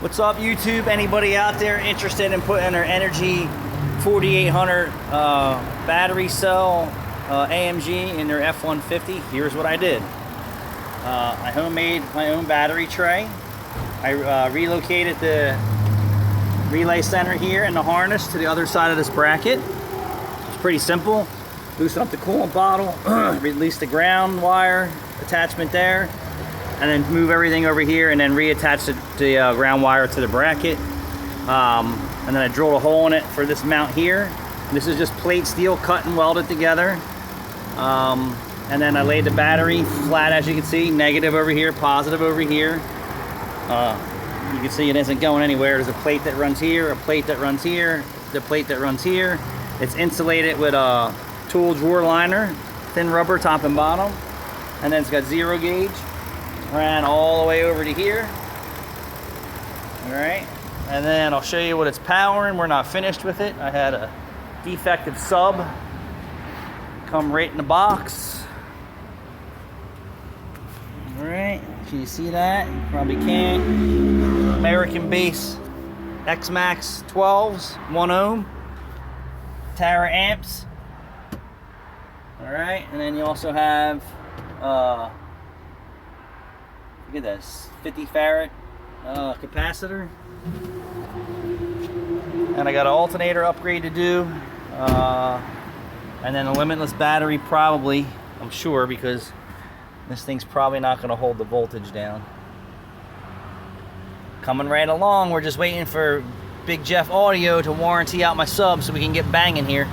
What's up, YouTube? Anybody out there interested in putting their ENERGIE 4800 battery cell AMG in their F150? Here's what I did. I homemade my own battery tray. I relocated the relay center here and the harness to the other side of this bracket. It's pretty simple. Loosen up the coolant bottle, release the ground wire attachment there, and then move everything over here and then reattach the ground wire to the bracket. And then I drilled a hole in it for this mount here. This is just plate steel cut and welded together. And then I laid the battery flat, as you can see, negative over here, positive over here. You can see it isn't going anywhere. There's a plate that runs here, a plate that runs here, the plate that runs here. It's insulated with a tool drawer liner, thin rubber top and bottom. And then it's got 0 gauge. Ran all the way over to here. All right, and then I'll show you what it's powering. We're not finished with it. I had a defective sub come right in the box. All right, can you see that? You probably can. American base X-Max 12s, 1 ohm, Tara amps. All right, and then you also have look at this, 50 farad capacitor. And I got an alternator upgrade to do. And then a limitless battery probably, I'm sure, because this thing's probably not going to hold the voltage down. Coming right along, we're just waiting for Big Jeff Audio to warranty out my sub so we can get banging here.